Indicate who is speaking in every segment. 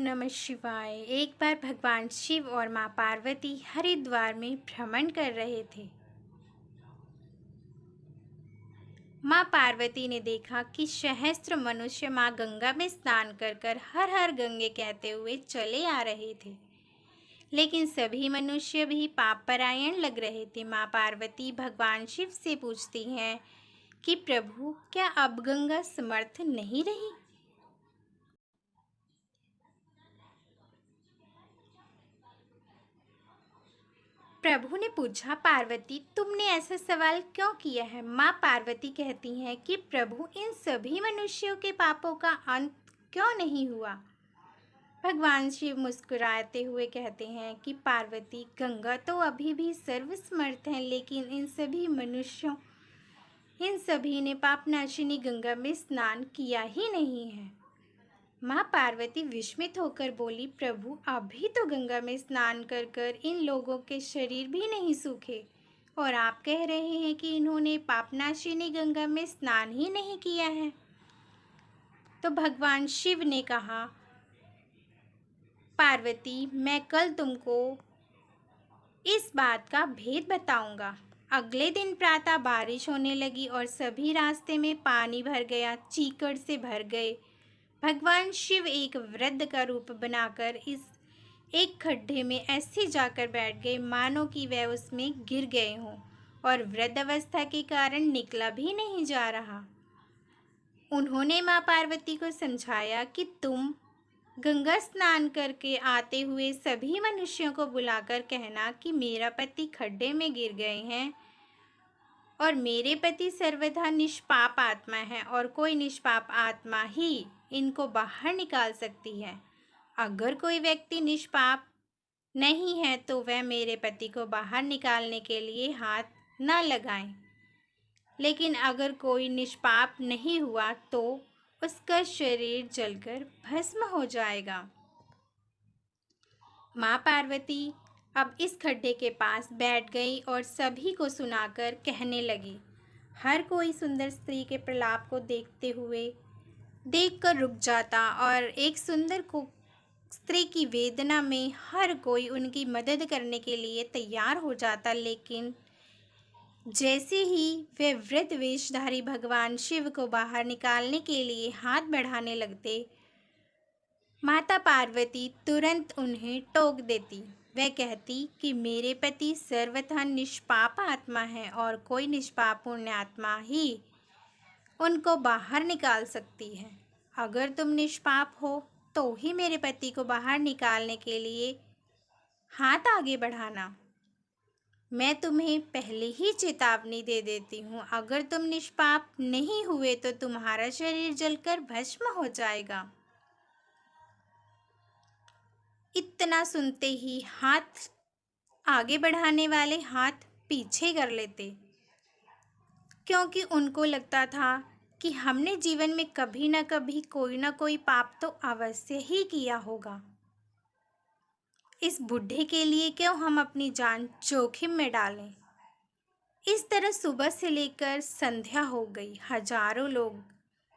Speaker 1: नमः शिवाय। एक बार भगवान शिव और माँ पार्वती हरिद्वार में भ्रमण कर रहे थे। माँ पार्वती ने देखा कि सहस्त्र मनुष्य माँ गंगा में स्नान कर कर हर हर गंगे कहते हुए चले आ रहे थे, लेकिन सभी मनुष्य भी पापपरायण लग रहे थे। माँ पार्वती भगवान शिव से पूछती हैं कि प्रभु, क्या अब गंगा समर्थ नहीं रही? प्रभु ने पूछा, पार्वती तुमने ऐसा सवाल क्यों किया है? माँ पार्वती कहती हैं कि प्रभु, इन सभी मनुष्यों के पापों का अंत क्यों नहीं हुआ? भगवान शिव मुस्कुराते हुए कहते हैं कि पार्वती, गंगा तो अभी भी सर्वसमर्थ है, लेकिन इन सभी ने पापनाशिनी गंगा में स्नान किया ही नहीं है। माँ पार्वती विस्मित होकर बोली, प्रभु, अभी तो गंगा में स्नान कर कर इन लोगों के शरीर भी नहीं सूखे और आप कह रहे हैं कि इन्होंने पापनाशिनी गंगा में स्नान ही नहीं किया है। तो भगवान शिव ने कहा, पार्वती, मैं कल तुमको इस बात का भेद बताऊंगा। अगले दिन प्रातः बारिश होने लगी और सभी रास्ते में पानी भर गया, चीकड़ से भर गए। भगवान शिव एक वृद्ध का रूप बनाकर इस एक खड्डे में ऐसे जाकर बैठ गए मानो कि वह उसमें गिर गए हों और वृद्ध अवस्था के कारण निकला भी नहीं जा रहा। उन्होंने माँ पार्वती को समझाया कि तुम गंगा स्नान करके आते हुए सभी मनुष्यों को बुलाकर कहना कि मेरा पति खड्डे में गिर गए हैं और मेरे पति सर्वथा निष्पाप आत्मा है और कोई निष्पाप आत्मा ही इनको बाहर निकाल सकती है। अगर कोई व्यक्ति निष्पाप नहीं है तो वह मेरे पति को बाहर निकालने के लिए हाथ न लगाएं, लेकिन अगर कोई निष्पाप नहीं हुआ तो उसका शरीर जलकर भस्म हो जाएगा। माँ पार्वती अब इस खड्डे के पास बैठ गई और सभी को सुनाकर कहने लगी। हर कोई सुंदर स्त्री के प्रलाप को देखकर रुक जाता और एक सुंदर को स्त्री की वेदना में हर कोई उनकी मदद करने के लिए तैयार हो जाता। लेकिन जैसे ही वे वृद्ध वेशधारी भगवान शिव को बाहर निकालने के लिए हाथ बढ़ाने लगते, माता पार्वती तुरंत उन्हें टोक देती। वह कहती कि मेरे पति सर्वथा निष्पाप आत्मा है और कोई निष्पाप पुण्य आत्मा ही उनको बाहर निकाल सकती है। अगर तुम निष्पाप हो तो ही मेरे पति को बाहर निकालने के लिए हाथ आगे बढ़ाना। मैं तुम्हें पहले ही चेतावनी दे देती हूँ, अगर तुम निष्पाप नहीं हुए तो तुम्हारा शरीर जलकर भस्म हो जाएगा। इतना सुनते ही हाथ आगे बढ़ाने वाले हाथ पीछे कर लेते, क्योंकि उनको लगता था कि हमने जीवन में कभी न कभी कोई ना कोई पाप तो अवश्य ही किया होगा। इस बुढ़े के लिए क्यों हम अपनी जान जोखिम में डालें। इस तरह सुबह से लेकर संध्या हो गई। हजारों लोग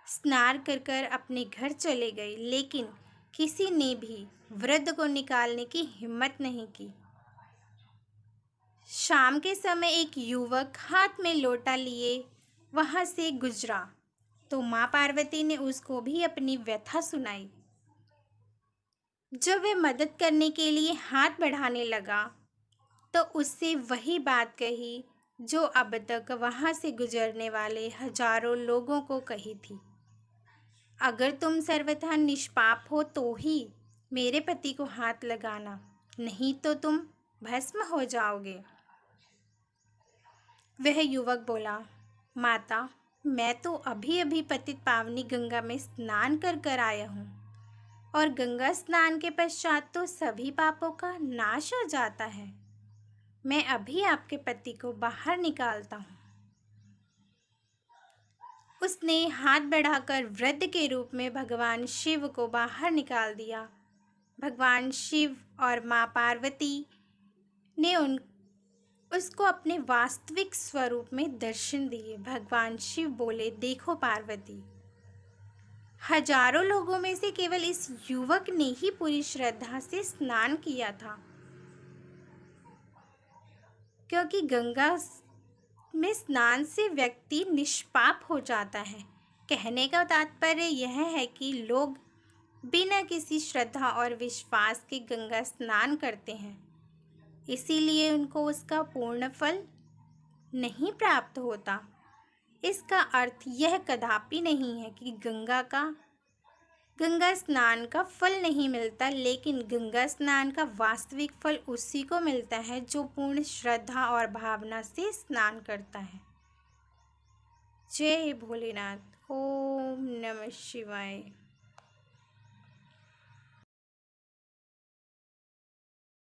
Speaker 1: स्नान कर कर अपने घर चले गए, लेकिन किसी ने भी वृद्ध को निकालने की हिम्मत नहीं की। शाम के समय एक युवक हाथ में लोटा लिए वहां से गुजरा तो माँ पार्वती ने उसको भी अपनी व्यथा सुनाई। जब वह मदद करने के लिए हाथ बढ़ाने लगा तो उससे वही बात कही जो अब तक वहां से गुजरने वाले हजारों लोगों को कही थी। अगर तुम सर्वथा निष्पाप हो तो ही मेरे पति को हाथ लगाना, नहीं तो तुम भस्म हो जाओगे। वह युवक बोला, माता, मैं तो अभी अभी पतित पावनी गंगा में स्नान कर कर आया हूँ और गंगा स्नान के पश्चात तो सभी पापों का नाश हो जाता है। मैं अभी आपके पति को बाहर निकालता हूँ। उसने हाथ बढ़ाकर वृद्ध के रूप में भगवान शिव को बाहर निकाल दिया। भगवान शिव और माँ पार्वती ने उसको अपने वास्तविक स्वरूप में दर्शन दिए। भगवान शिव बोले, देखो पार्वती, हजारों लोगों में से केवल इस युवक ने ही पूरी श्रद्धा से स्नान किया था, क्योंकि गंगा में स्नान से व्यक्ति निष्पाप हो जाता है। कहने का तात्पर्य यह है कि लोग बिना किसी श्रद्धा और विश्वास के गंगा स्नान करते हैं, इसीलिए उनको उसका पूर्ण फल नहीं प्राप्त होता। इसका अर्थ यह कदापि नहीं है कि गंगा स्नान का फल नहीं मिलता, लेकिन गंगा स्नान का वास्तविक फल उसी को मिलता है जो पूर्ण श्रद्धा और भावना से स्नान करता है। जय भोलेनाथ। ओम नमः शिवाय।